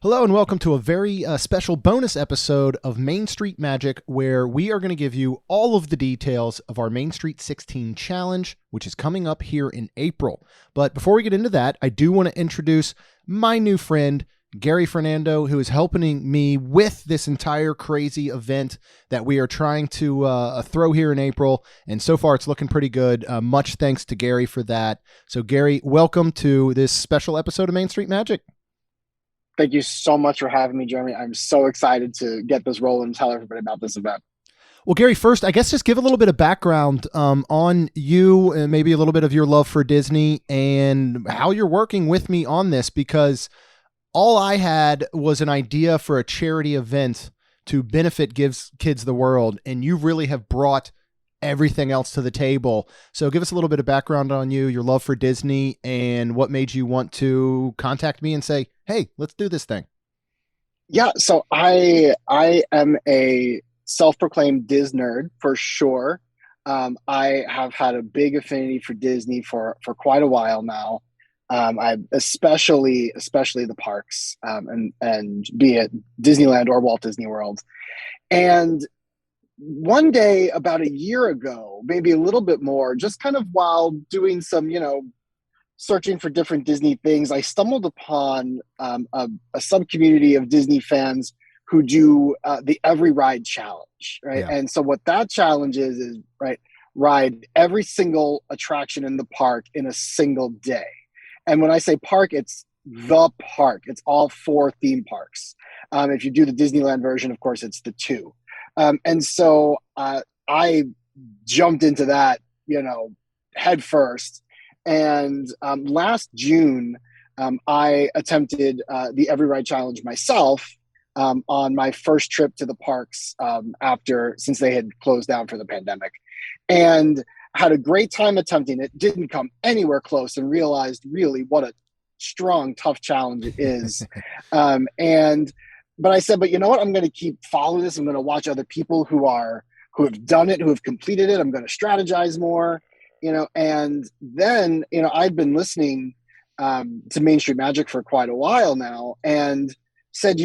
Hello and welcome to a very special bonus episode of Main Street Magic, where we are going to give you all of the details of our Main Street 16 challenge, which is coming up here in April. But before we get into that, I do want to introduce my new friend, Gary Fernando, who is helping me with this entire crazy event that we are trying to throw here in April. And so far, it's looking pretty good. Much thanks to Gary for that. So Gary, welcome to this special episode of Main Street Magic. Thank you so much for having me, Jeremy. I'm so excited to get this rolling and tell everybody about this event. Well, Gary, first, I guess just give a little bit of background on you and maybe a little bit of your love for Disney and how you're working with me on this, because all I had was an idea for a charity event to benefit Gives Kids the World, and you really have brought everything else to the table. So give us a little bit of background on you, your love for Disney, and what made you want to contact me and say, hey, let's do this thing. Yeah, so I am a self-proclaimed Dis nerd for sure. I have had a big affinity for Disney for quite a while now. I especially the parks, and be it Disneyland or Walt Disney World. And one day about a year ago, maybe a little bit more, just kind of while doing some, searching for different Disney things, I stumbled upon a sub-community of Disney fans who do the Every Ride Challenge, right? Yeah. And so what that challenge is right, ride every single attraction in the park in a single day. And when I say park, it's the park. It's all 4 theme parks. If you do the Disneyland version, of course, it's the 2. And so I jumped into that, head first. And last June, I attempted the Every Ride Challenge myself on my first trip to the parks since they had closed down for the pandemic, and had a great time attempting it. Didn't come anywhere close, and realized really what a strong, tough challenge it is. But I said, but you know what? I'm going to keep following this. I'm going to watch other people who have done it, who have completed it. I'm going to strategize more, and then, I've been listening to Main Street Magic for quite a while now, and said,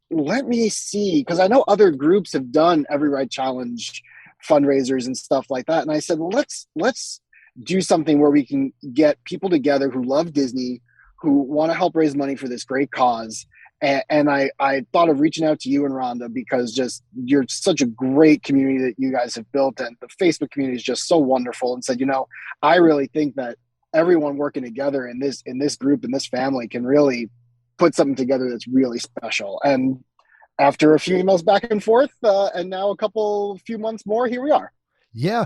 let me see, because I know other groups have done Every Ride Challenge fundraisers and stuff like that. And I said, well, let's do something where we can get people together who love Disney, who want to help raise money for this great cause. And I thought of reaching out to you and Rhonda, because just you're such a great community that you guys have built, and the Facebook community is just so wonderful, and said, I really think that everyone working together in this group, in this family, can really put something together that's really special. And after a few emails back and forth, and now a few months more, here we are. Yeah.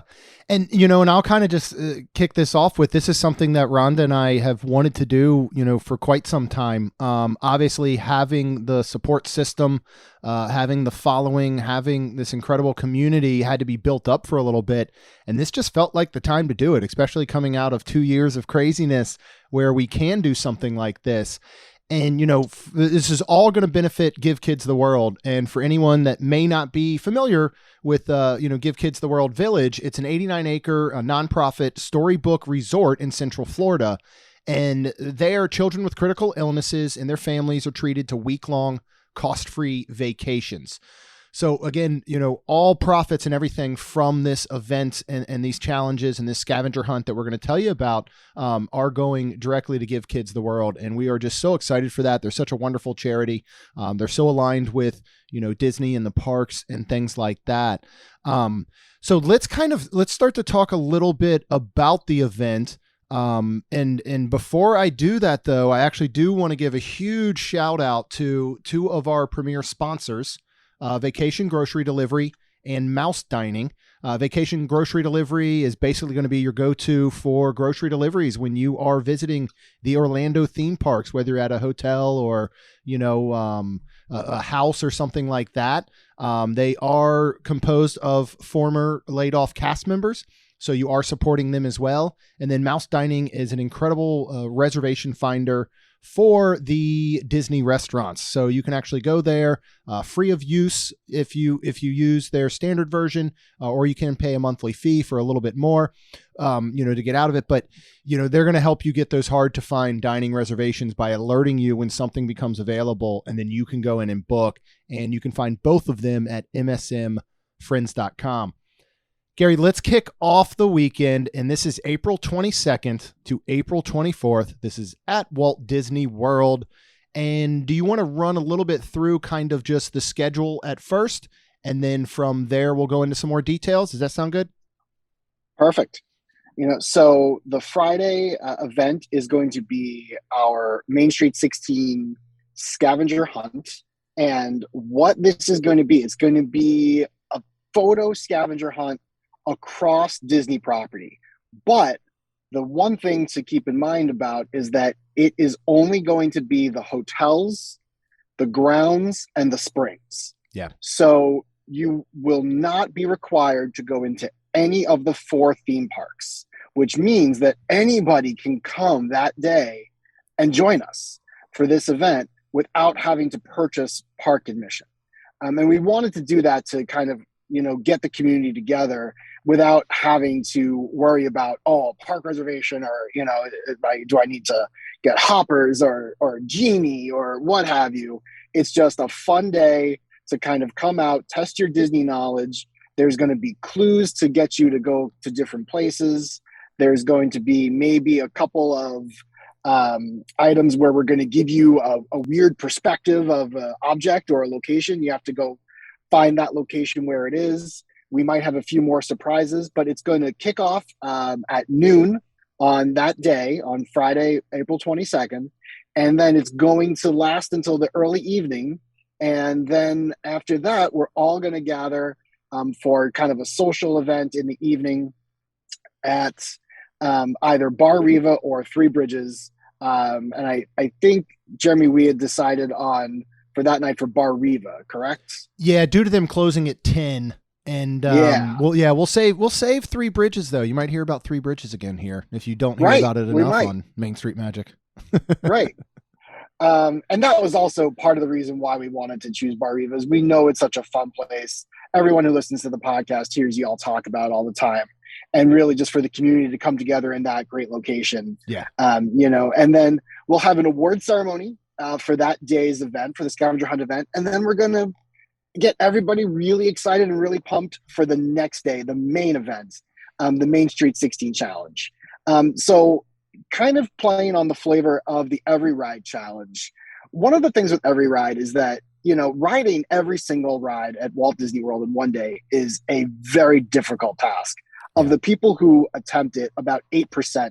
And, and I'll kind of just kick this off with, this is something that Rhonda and I have wanted to do, for quite some time. Obviously having the support system, having the following, having this incredible community had to be built up for a little bit. And this just felt like the time to do it, especially coming out of 2 years of craziness where we can do something like this. And, this is all going to benefit Give Kids the World. And for anyone that may not be familiar with, Give Kids the World Village, it's an 89-acre nonprofit storybook resort in Central Florida. And there, children with critical illnesses and their families are treated to week-long, cost-free vacations. So again, all profits and everything from this event and these challenges and this scavenger hunt that we're going to tell you about are going directly to Give Kids the World. And we are just so excited for that. They're such a wonderful charity. They're so aligned with, Disney and the parks and things like that. So let's start to talk a little bit about the event. And before I do that, though, I actually do want to give a huge shout out to 2 of our premier sponsors, Vacation Grocery Delivery and Mouse Dining. Vacation Grocery Delivery is basically going to be your go-to for grocery deliveries when you are visiting the Orlando theme parks, whether you're at a hotel or, a house or something like that. They are composed of former laid-off cast members, so you are supporting them as well. And then Mouse Dining is an incredible reservation finder for the Disney restaurants. So you can actually go there free of use if you use their standard version, or you can pay a monthly fee for a little bit more, to get out of it. But they're going to help you get those hard to find dining reservations by alerting you when something becomes available, and then you can go in and book. And you can find both of them at msmfriends.com. Gary, let's kick off the weekend, and this is April 22nd to April 24th. This is at Walt Disney World. And do you want to run a little bit through kind of just the schedule at first, and then from there we'll go into some more details? Does that sound good? Perfect. So the Friday event is going to be our Main Street 16 scavenger hunt. And what this is going to be, it's going to be a photo scavenger hunt across Disney property. But the one thing to keep in mind about is that it is only going to be the hotels, the grounds, and the springs. Yeah. So you will not be required to go into any of the 4 theme parks, which means that anybody can come that day and join us for this event without having to purchase park admission. And we wanted to do that to kind of, get the community together without having to worry about, park reservation, or, do I need to get hoppers or genie or what have you. It's just a fun day to kind of come out, test your Disney knowledge. There's going to be clues to get you to go to different places. There's going to be maybe a couple of items where we're going to give you a weird perspective of an object or a location. You have to go find that location where it is. We might have a few more surprises, but it's going to kick off at noon on that day, on Friday, April 22nd. And then it's going to last until the early evening. And then after that, we're all going to gather for kind of a social event in the evening at either Bar Riva or Three Bridges. And I think, Jeremy, we had decided on for that night for Bar Riva, correct? Yeah, due to them closing at 10. And we'll save Three Bridges though. You might hear about Three Bridges again here if you don't hear about it enough on Main Street Magic. Right. And that was also part of the reason why we wanted to choose Bar Riva, is we know it's such a fun place. Everyone who listens to the podcast hears you all talk about it all the time. And really just for the community to come together in that great location. Yeah. And then we'll have an award ceremony for that day's event, for the scavenger hunt event. And then we're going to get everybody really excited and really pumped for the next day, the main event, the Main Street 16 Challenge. So kind of playing on the flavor of the Every Ride Challenge. One of the things with Every Ride is that, riding every single ride at Walt Disney World in one day is a very difficult task. Of the people who attempt it, about 8%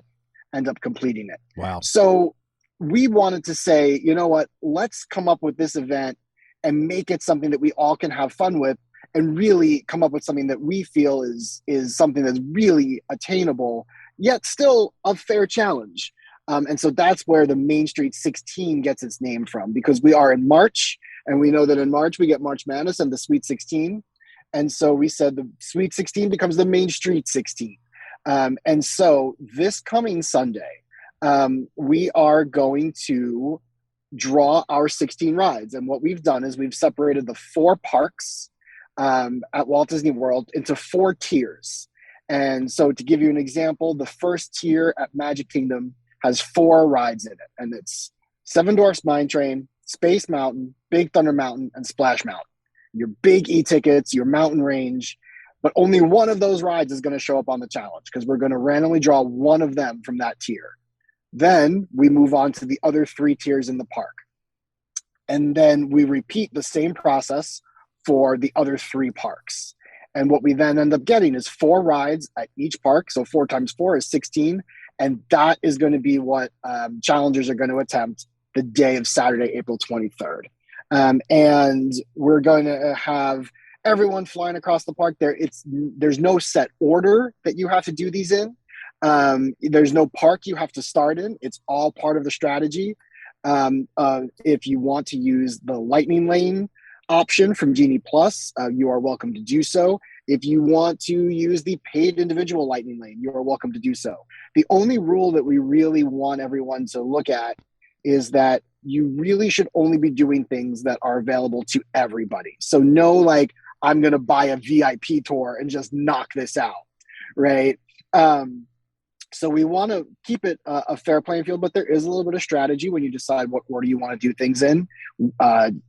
end up completing it. Wow. So we wanted to say, you know what, let's come up with this event and make it something that we all can have fun with, and really come up with something that we feel is something that's really attainable, yet still a fair challenge. And so that's where the Main Street 16 gets its name from, because we are in March, and we know that in March we get March Madness and the Sweet 16. And so we said the Sweet 16 becomes the Main Street 16. And so this coming Sunday, we are going to draw our 16 rides. And what we've done is we've separated the 4 parks at Walt Disney World into 4 tiers. And so to give you an example, the first tier at Magic Kingdom has 4 rides in it. And it's Seven Dwarfs Mine Train, Space Mountain, Big Thunder Mountain, and Splash Mountain. Your big e-tickets, your mountain range, but only one of those rides is going to show up on the challenge, because we're going to randomly draw one of them from that tier. Then we move on to the other 3 tiers in the park. And then we repeat the same process for the other 3 parks. And what we then end up getting is 4 rides at each park. So 4 times 4 is 16. And that is going to be what challengers are going to attempt the day of Saturday, April 23rd. And we're going to have everyone flying across the park there. There's no set order that you have to do these in. There's no park you have to start in. It's all part of the strategy. If you want to use the Lightning Lane option from Genie Plus, you are welcome to do so. If you want to use the paid individual Lightning Lane, you are welcome to do so. The only rule that we really want everyone to look at is that you really should only be doing things that are available to everybody. So no, like, I'm going to buy a VIP tour and just knock this out, right? Um, so we want to keep it a fair playing field, but there is a little bit of strategy when you decide what order you want to do things in,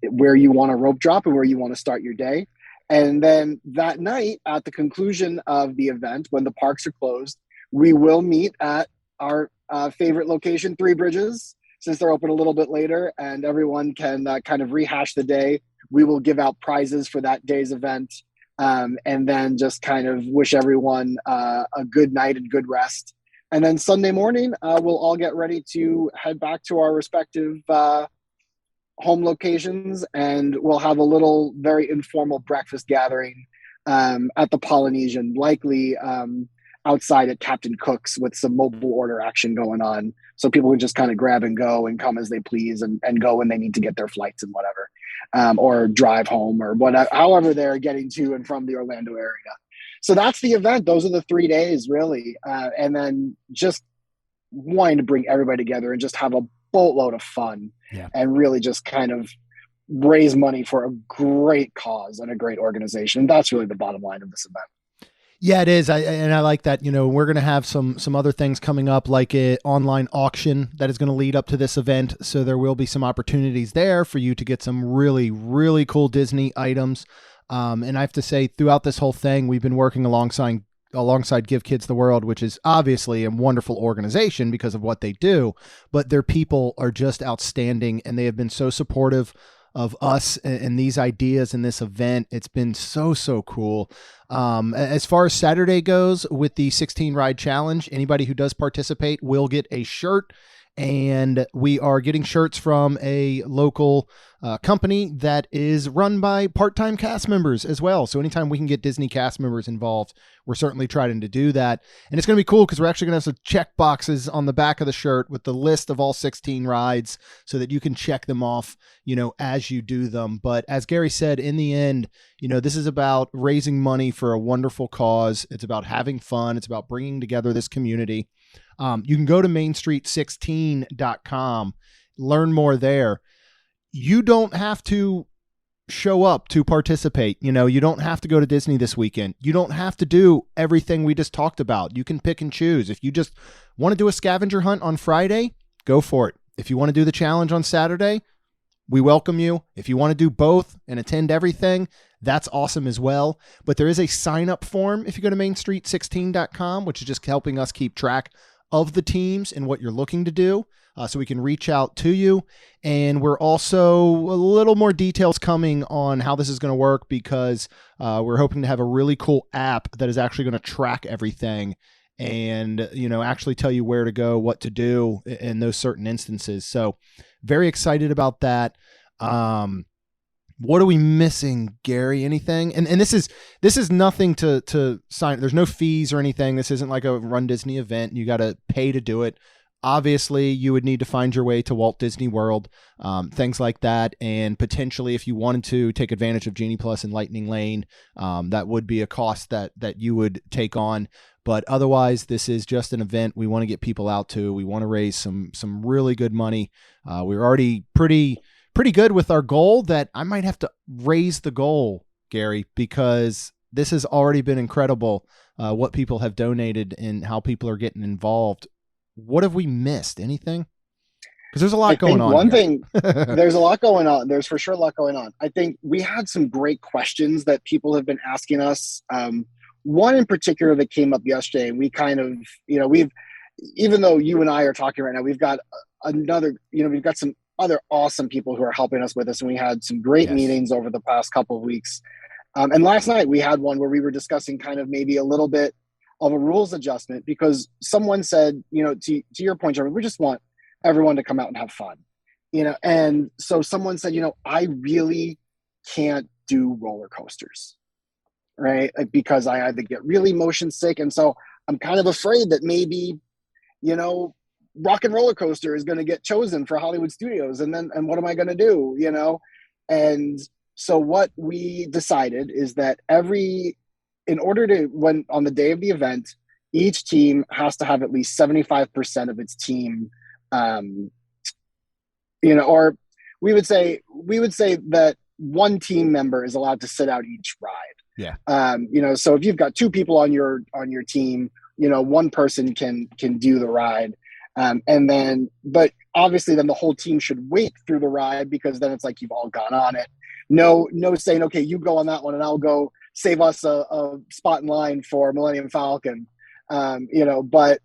where you want to rope drop and where you want to start your day. And then that night, at the conclusion of the event, when the parks are closed, we will meet at our favorite location, Three Bridges, since they're open a little bit later and everyone can kind of rehash the day. We will give out prizes for that day's event, and then just kind of wish everyone a good night and good rest. And then Sunday morning, we'll all get ready to head back to our respective home locations, and we'll have a little very informal breakfast gathering at the Polynesian, likely outside at Captain Cook's with some mobile order action going on. So people can just kind of grab and go and come as they please, and go when they need to get their flights and whatever, or drive home or whatever, however they're getting to and from the Orlando area. So that's the event. Those are the 3 days, really. And then just wanting to bring everybody together and just have a boatload of fun, Yeah. and really just kind of raise money for a great cause and a great organization. And that's really the bottom line of this event. Yeah, it is. I like that. We're going to have some other things coming up, like an online auction that is going to lead up to this event. So there will be some opportunities there for you to get some really, really cool Disney items. And I have to say, throughout this whole thing, we've been working alongside Give Kids the World, which is obviously a wonderful organization because of what they do, but their people are just outstanding, and they have been so supportive of us and these ideas in this event. It's been so cool. As far as Saturday goes with the 16 ride challenge, anybody who does participate will get a shirt, and we are getting shirts from a local company that is run by part-time cast members as well. So anytime we can get Disney cast members involved, we're certainly trying to do that. And it's going to be cool because we're actually going to have some check boxes on the back of the shirt with the list of all 16 rides so that you can check them off, as you do them. But as Gary said, in the end, this is about raising money for a wonderful cause. It's about having fun. It's about bringing together this community. You can go to mainstreet16.com, learn more there. You don't have to show up to participate. You don't have to go to Disney this weekend. You don't have to do everything we just talked about. You can pick and choose. If you just want to do a scavenger hunt on Friday, go for it. If you want to do the challenge on Saturday, we welcome you. If you want to do both and attend everything, that's awesome as well. But there is a sign-up form if you go to mainstreet16.com, which is just helping us keep track of the teams and what you're looking to do, so we can reach out to you. And we're also a little more details coming on how this is going to work, because we're hoping to have a really cool app that is actually going to track everything and, actually tell you where to go, what to do in those certain instances. So very excited about that. What are we missing, Gary? Anything? And this is nothing to sign. There's no fees or anything. This isn't like a Run Disney event. You got to pay to do it. Obviously, you would need to find your way to Walt Disney World, things like that. And potentially, if you wanted to take advantage of Genie Plus and Lightning Lane, that would be a cost that you would take on. But otherwise, this is just an event we want to get people out to. We want to raise some really good money. We're already pretty good with our goal. That I might have to raise the goal, Gary, because this has already been incredible, what people have donated and how people are getting involved. What have we missed? Anything? Because there's a lot going on. One thing, there's a lot going on. There's for sure a lot going on. I think we had some great questions that people have been asking us. One in particular that came up yesterday, and we kind of, even though you and I are talking right now, we've got we've got some other awesome people who are helping us with this. And we had some great meetings over the past couple of weeks. And last night we had one where we were discussing kind of maybe a little bit of a rules adjustment, because someone said, to your point, Jeremy, we just want everyone to come out and have fun, and so someone said, I really can't do roller coasters, right? Like, because I either get really motion sick. And so I'm kind of afraid that maybe, Rock and Roller Coaster is going to get chosen for Hollywood Studios. And what am I going to do? And so what we decided is that when on the day of the event, each team has to have at least 75% of its team or we would say that one team member is allowed to sit out each ride. Yeah. So if you've got two people on your team, one person can do the ride. And then, but obviously, then the whole team should wait through the ride, because then it's like you've all gone on it. No saying, okay, you go on that one and I'll go save us a spot in line for Millennium Falcon. But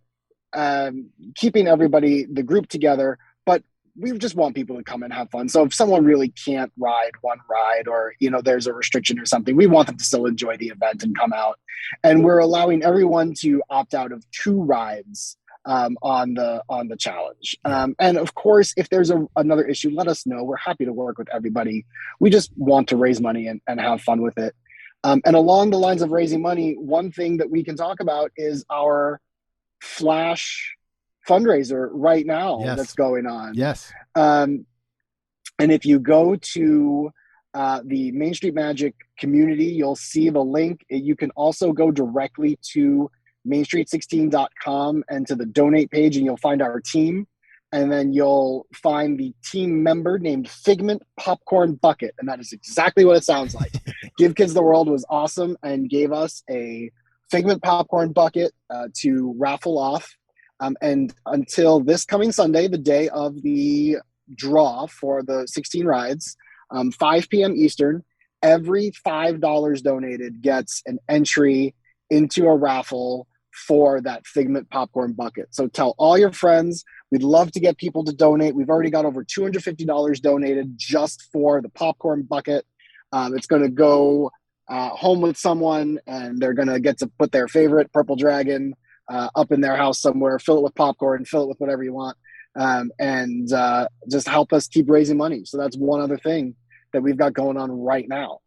keeping everybody, the group together. But we just want people to come and have fun. So if someone really can't ride one ride, or there's a restriction or something, we want them to still enjoy the event and come out. And we're allowing everyone to opt out of two rides on the challenge. Yeah. And of course, if there's another issue, let us know. We're happy to work with everybody. We just want to raise money and have fun with it. And along the lines of raising money, one thing that we can talk about is our Flash fundraiser right now that's Yes. going on. Yes. Um, and if you go to the Main Street Magic community, you'll see the link. You can also go directly to mainstreet16.com and to the donate page, and you'll find our team. And then you'll find the team member named Figment Popcorn Bucket. And that is exactly what it sounds like. Give Kids the World was awesome and gave us a Figment Popcorn Bucket to raffle off. And until this coming Sunday, the day of the draw for the 16 rides, 5 p.m. Eastern, every $5 donated gets an entry into a raffle for that Figment Popcorn Bucket. So tell all your friends. We'd love to get people to donate. We've already got over $250 donated just for the popcorn bucket. It's going to go home with someone, and they're going to get to put their favorite purple dragon up in their house somewhere, fill it with popcorn, fill it with whatever you want, and just help us keep raising money. So that's one other thing that we've got going on right now.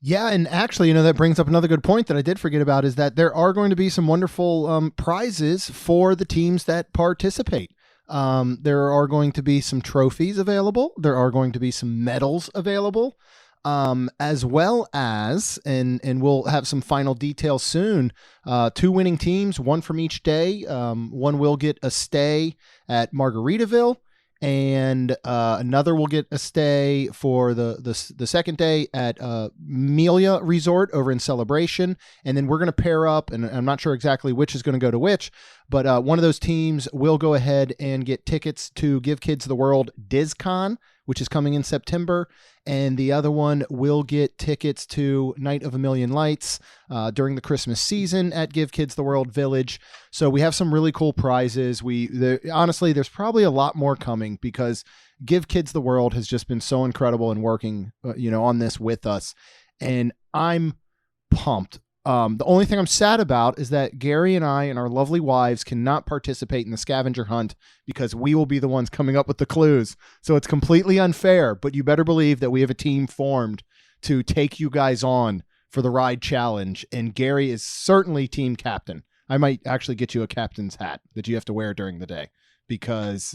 Yeah, and actually, that brings up another good point that I did forget about, is that there are going to be some wonderful prizes for the teams that participate. There are going to be some trophies available. There are going to be some medals available, as well as, and we'll have some final details soon, 2 winning teams, one from each day. One will get a stay at Margaritaville, and another will get a stay for the second day at Melia Resort over in Celebration. And then we're going to pair up, and I'm not sure exactly which is going to go to which, but one of those teams will go ahead and get tickets to Give Kids the World DizCon, which is coming in September, and the other one will get tickets to Night of a Million Lights during the Christmas season at Give Kids the World Village. So we have some really cool prizes. Honestly, there's probably a lot more coming, because Give Kids the World has just been so incredible in working, on this with us, and I'm pumped. The only thing I'm sad about is that Gary and I and our lovely wives cannot participate in the scavenger hunt, because we will be the ones coming up with the clues. So it's completely unfair, but you better believe that we have a team formed to take you guys on for the ride challenge. And Gary is certainly team captain. I might actually get you a captain's hat that you have to wear during the day, because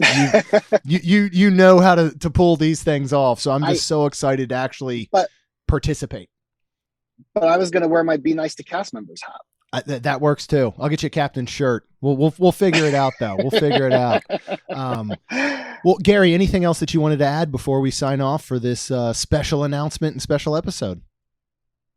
you know how to pull these things off. So I'm just so excited to actually participate. But I was going to wear my Be Nice to Cast members hat. That works too. I'll get you a captain's shirt. We'll figure it out though. We'll figure it out. Well, Gary, anything else that you wanted to add before we sign off for this special announcement and special episode?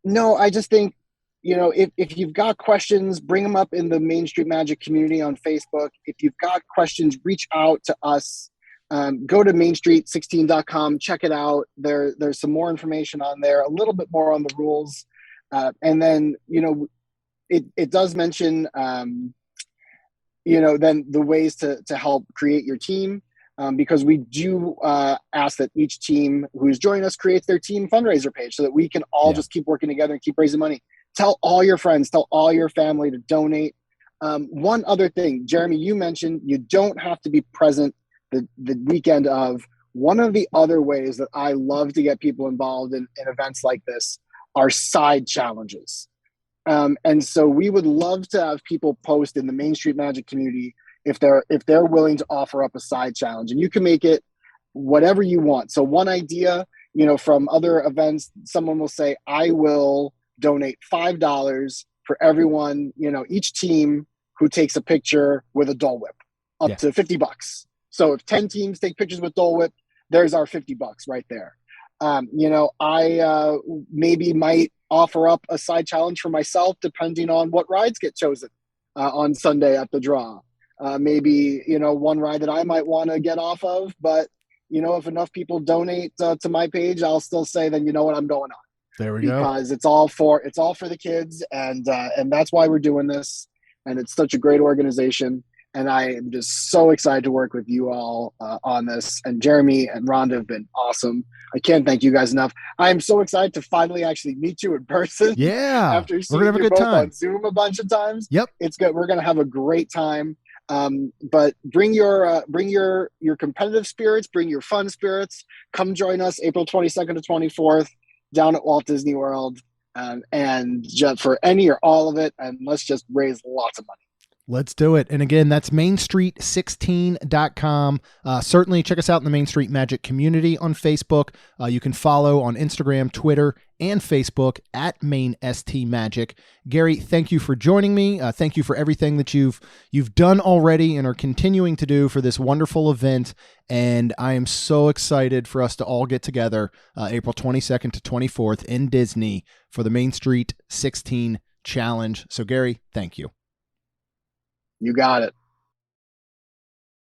No, I just think, if you've got questions, bring them up in the Main Street Magic community on Facebook. If you've got questions, reach out to us. Go to mainstreet16.com, check it out. There's some more information on there, a little bit more on the rules. And then, it does mention, then the ways to help create your team, because we do ask that each team who's joining us creates their team fundraiser page, so that we can all just keep working together and keep raising money. Tell all your friends, tell all your family to donate. One other thing, Jeremy, you mentioned you don't have to be present the weekend of. One of the other ways that I love to get people involved in events like this are side challenges. And so we would love to have people post in the Main Street Magic community if they're willing to offer up a side challenge, and you can make it whatever you want. So one idea, from other events, someone will say, I will donate $5 for everyone, each team who takes a picture with a Dole Whip, up to $50. So if 10 teams take pictures with Dole Whip, there's our $50 right there. I maybe might offer up a side challenge for myself depending on what rides get chosen on Sunday at the draw. Maybe, one ride that I might want to get off of, but if enough people donate to my page, I'll still say, then you know what, I'm going on, There we go. because it's all for the kids, and that's why we're doing this. And it's such a great organization, and I am just so excited to work with you all on this. And Jeremy and Rhonda have been awesome. I can't thank you guys enough. I am so excited to finally actually meet you in person Yeah. after We're going to seeing have a you good both time. on Zoom a bunch of times. Yep. It's good. We're gonna have a great time. But bring your competitive spirits, bring your fun spirits. Come join us April 22nd to 24th down at Walt Disney World, and just for any or all of it, and let's just raise lots of money. Let's do it. And again, that's mainstreet16.com. Certainly check us out in the Main Street Magic community on Facebook. You can follow on Instagram, Twitter, and Facebook at Main ST Magic. Gary, thank you for joining me. Thank you for everything that you've done already and are continuing to do for this wonderful event. And I am so excited for us to all get together April 22nd to 24th in Disney for the Main Street 16 Challenge. So Gary, thank you. You got it.